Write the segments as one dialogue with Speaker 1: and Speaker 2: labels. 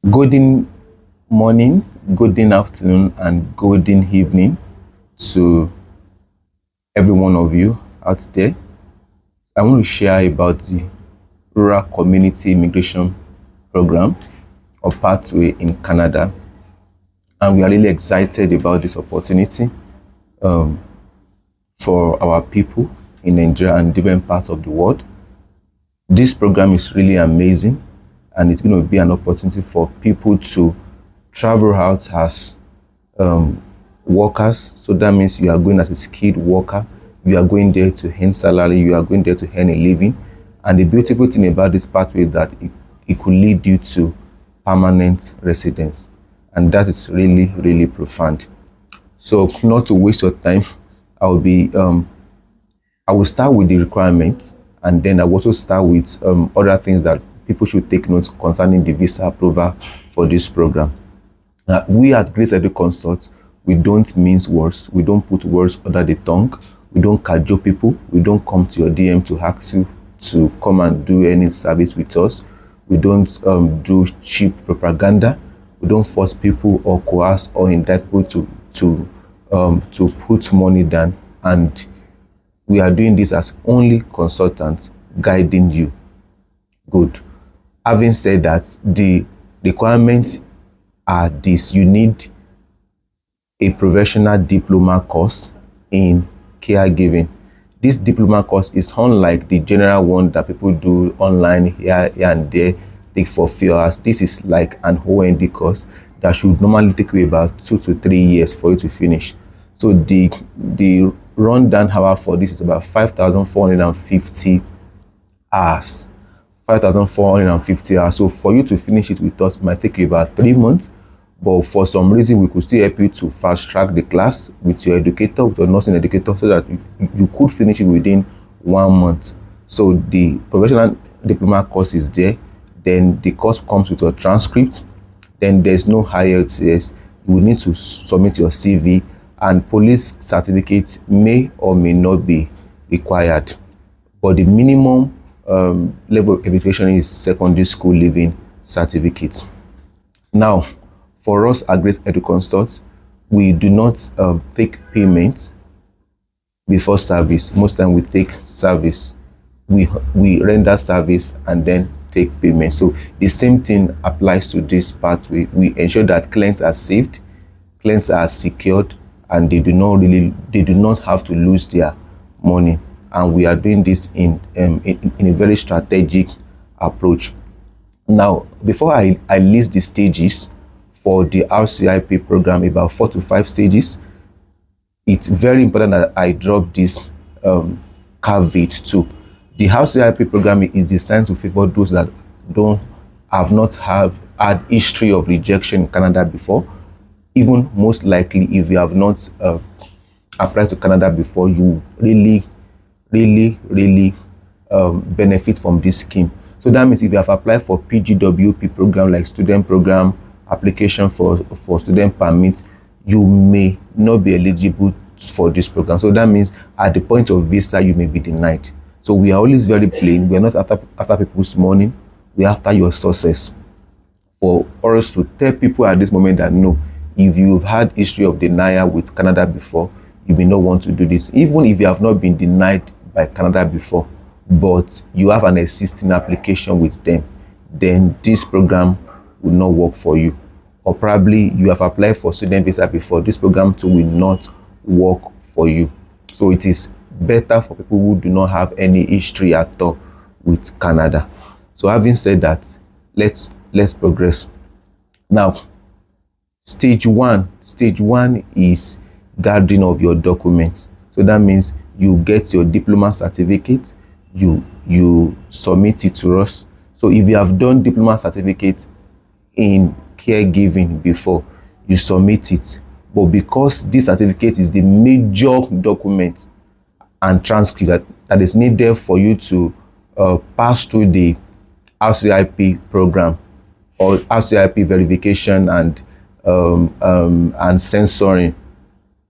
Speaker 1: Golden morning, golden afternoon, and golden evening to every one of you out there. I want to share about the Rural Community Immigration Program or Pathway in Canada. And we are really excited about this opportunity for our people in Nigeria and different parts of the world. This program is really amazing, and it's going to be an opportunity for people to travel out as workers. So that means you are going as a skilled worker, you are going there to earn salary, you are going there to earn a living. And the beautiful thing about this pathway is that it could lead you to permanent residence. And that is really, really profound. So not to waste your time, I will start with the requirements, and then I will also start with other things that people should take notes concerning the visa approval for this program. We at Grace Edu Consult, we don't mince words. We don't put words under the tongue. We don't cajole people. We don't come to your DM to ask you to come and do any service with us. We don't do cheap propaganda. We don't force people or coerce or indict people to put money down. And we are doing this as only consultants guiding you. Good. Having said that, the requirements are this: you need a professional diploma course in caregiving. This diploma course is unlike the general one that people do online here and there, take for few hours. This is like an OND course that should normally take you about 2 to 3 years for you to finish. So the rundown hour for this is about 5,450 hours. 5,450 hours. So for you to finish it with us, it might take you about 3 months. But for some reason, we could still help you to fast track the class with your educator, with your nursing educator, so that you could finish it within 1 month. So the professional diploma course is there. Then the course comes with your transcript. Then there's no IELTS. You will need to submit your CV, and police certificates may or may not be required. But the minimum level of education is secondary school leaving certificate. Now, for us at Grace Edu Consult, we do not take payment before service. Most time we take service. We render service and then take payment. So the same thing applies to this pathway. We ensure that clients are saved, clients are secured, and they do not have to lose their money. And we are doing this in a very strategic approach. Now, before I list the stages for the Rcip program, about 4 to 5 stages, it's very important that I drop this caveat too. The Rcip program is designed to favor those that have not had history of rejection in Canada before. Even most likely, if you have not applied to Canada before, you really benefit from this scheme. So that means if you have applied for PGWP program, like student program application for student permit, you may not be eligible for this program. So that means at the point of visa, you may be denied. So we are always very plain. We are not after people's money. We are after your success. For us to tell people at this moment that no, if you've had history of denial with Canada before, you may not want to do this. Even if you have not been denied by Canada before, but you have an existing application with them, then this program will not work for you. Or probably you have applied for student visa before, this program too will not work for you. So it is better for people who do not have any history at all with Canada. So having said that, let's progress. Now, stage one is gathering of your documents. So that means you get your diploma certificate, you submit it to us. So if you have done diploma certificate in caregiving before, you submit it. But because this certificate is the major document and transcript that is needed for you to pass through the Rcip program or Rcip verification and censoring.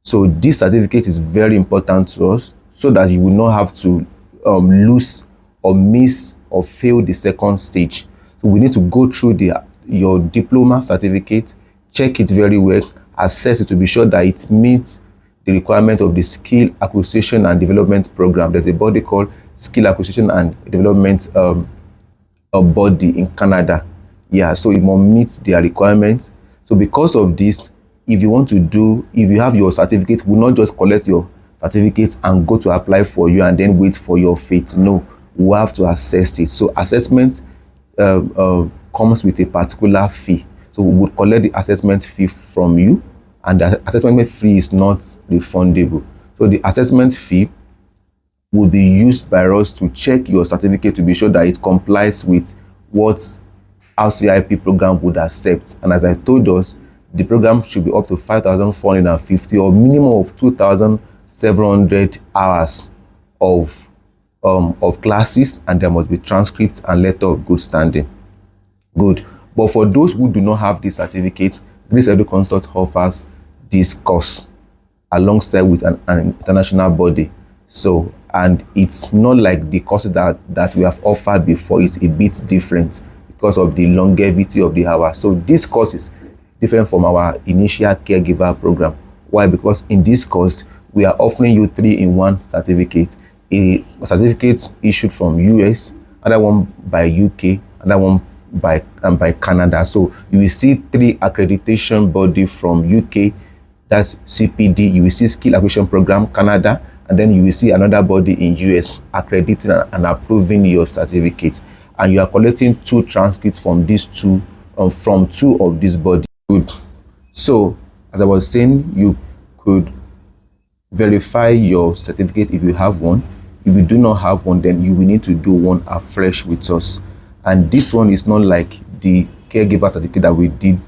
Speaker 1: So this certificate is very important to us, so that you will not have to lose or miss or fail the second stage. So we need to go through the your diploma certificate, check it very well, assess it to be sure that it meets the requirement of the skill acquisition and development program. There's a body called skill acquisition and development a body in Canada. Yeah, so it must meet their requirements. So because of this, if you have your certificate, we'll not just collect your certificate and go to apply for you and then wait for your fate. No, we have to assess it. So assessment comes with a particular fee. So we would collect the assessment fee from you, and the assessment fee is not refundable. So the assessment fee will be used by us to check your certificate to be sure that it complies with what RCIP program would accept. And as I told us, the program should be up to 5,450 or minimum of 2,700 hours of classes, and there must be transcripts and letter of good standing. Good. But for those who do not have this certificate, Grace Edu Consult offers this course alongside with an international body. So, and it's not like the courses that we have offered before. It's a bit different because of the longevity of the hours. So this course is different from our initial caregiver program. Why? Because in this course, we are offering you 3-in-1 certificate. A certificate issued from US, another one by UK, another one by Canada. So you will see 3 accreditation body from UK, that's CPD. You will see Skill Acquisition Program Canada, and then you will see another body in US accrediting and approving your certificate. And you are collecting 2 transcripts from these two, from 2 of these bodies. Good. So as I was saying, you could verify your certificate if you have one. If you do not have one, then you will need to do one afresh with us. And this one is not like the caregiver certificate that we did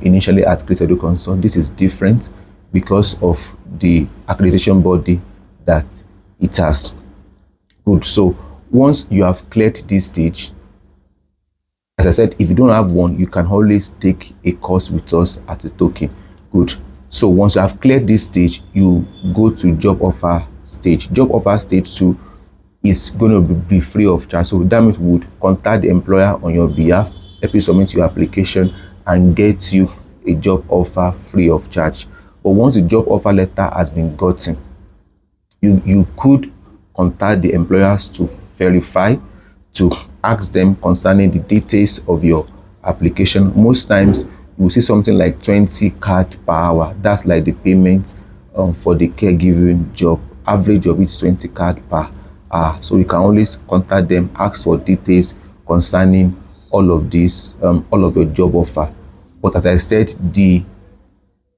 Speaker 1: initially at Grace Edu Consult. This is different because of the accreditation body that it has. Good. So once you have cleared this stage, as I said, if you don't have one, you can always take a course with us at a token. Good. So once you have cleared this stage, you go to job offer stage. Job offer stage 2 is going to be free of charge. So that means we would contact the employer on your behalf, help you submit your application, and get you a job offer free of charge. But once the job offer letter has been gotten, you could contact the employers to verify, to ask them concerning the details of your application. Most times you will see something like 20 card per hour. That's like the payment for the caregiving job. Average of it is 20 card per hour. So you can always contact them, ask for details concerning all of this, all of your job offer. But as I said, the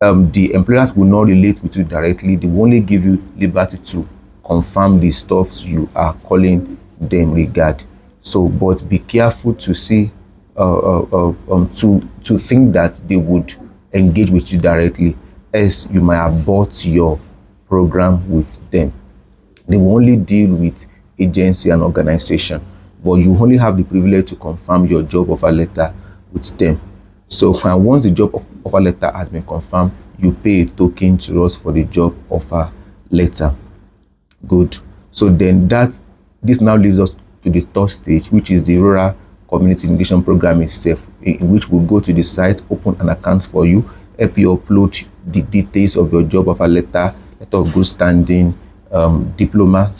Speaker 1: employers will not relate with you directly. They will only give you liberty to confirm the stuffs you are calling them regard. So, but be careful to see, to think that they would engage with you directly, as you might abort your program with them. They will only deal with agency and organization, but you only have the privilege to confirm your job offer letter with them. So once the job offer letter has been confirmed, you pay a token to us for the job offer letter. Good. So then this now leads us to the 3rd stage, which is the rural community immigration program itself, in which we'll go to the site, open an account for you, help you upload the details of your job offer letter, letter of good standing, diploma,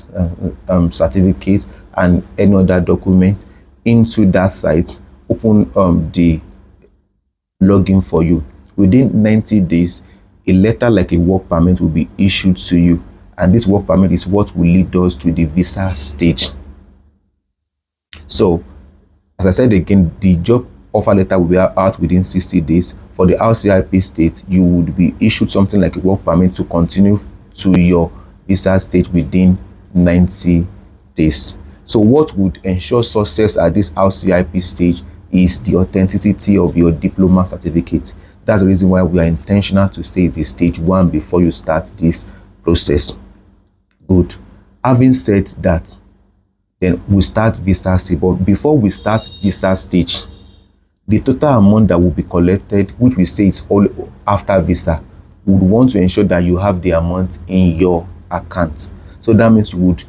Speaker 1: certificate, and any other document into that site. Open the login for you. Within 90 days, a letter like a work permit will be issued to you, and this work permit is what will lead us to the visa stage. So as I said again, the job offer letter will be out within 60 days. For the RCIP state, you would be issued something like a work permit to continue to your visa stage within 90 days. So what would ensure success at this RCIP stage is the authenticity of your diploma certificate. That's the reason why we are intentional to say it's a stage 1 before you start this process. Good. Having said that, then we start visa stage. But before we start visa stage, the total amount that will be collected, which we say is all after visa, we would want to ensure that you have the amount in your account. So that means you would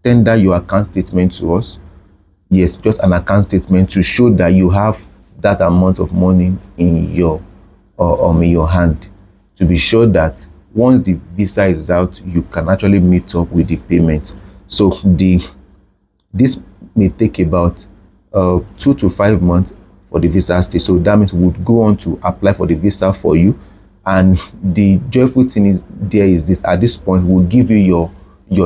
Speaker 1: tender your account statement to us. Yes, just an account statement to show that you have that amount of money in your in your hand, to be sure that once the visa is out, you can actually meet up with the payment. So this may take about 2 to 5 months for the visa stay. So that means we would go on to apply for the visa for you. And the joyful thing is this: at this point, we'll give you your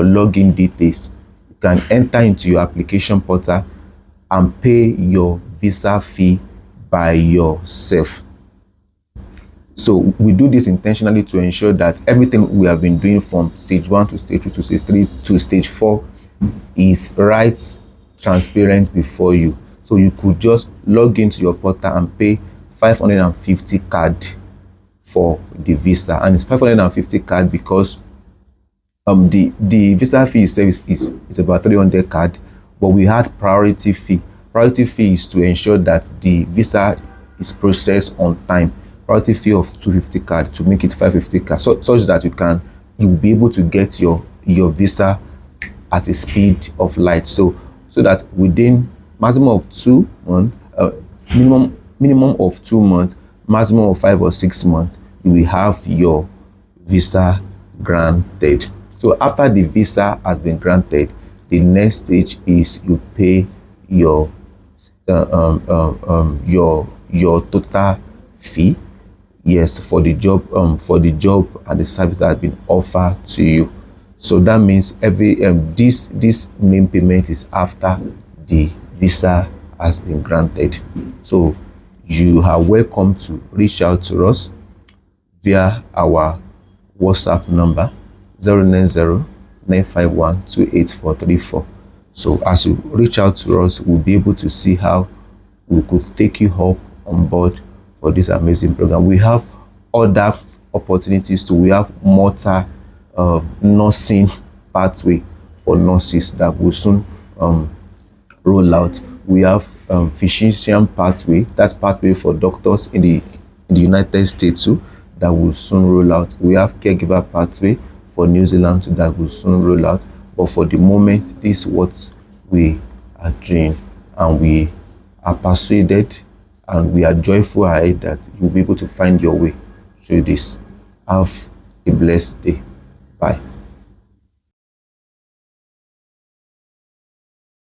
Speaker 1: login details. You can enter into your application portal and pay your visa fee by yourself. So we do this intentionally to ensure that everything we have been doing from stage 1 to stage 2 to stage 3 to stage 4 is right, transparent before you. So you could just log into your portal and pay 550 CAD for the visa. And it's 550 CAD because the visa fee itself is about 300 CAD, but we had priority fee. Priority fee is to ensure that the visa is processed on time. Priority fee of 250 CAD to make it 550 CAD, such that you'll be able to get your visa at a speed of light. So that within maximum of 2 months, minimum of 2 months, maximum of 5 or 6 months, you will have your visa granted. So after the visa has been granted, the next stage is you pay your total fee, yes, for the job and the service that has been offered to you. So that means this main payment is after the visa has been granted. So you are welcome to reach out to us via our WhatsApp number 090-951-28434. So as you reach out to us, we'll be able to see how we could take you up on board for this amazing program. We have other opportunities too. We have nursing pathway for nurses that will soon roll out. We have physician pathway, that's pathway for doctors in the United States too, that will soon roll out. We have caregiver pathway for New Zealand too, that will soon roll out. But for the moment, this is what we are doing, and we are persuaded and we are joyful ahead that you'll be able to find your way through this. Have a blessed day. Bye.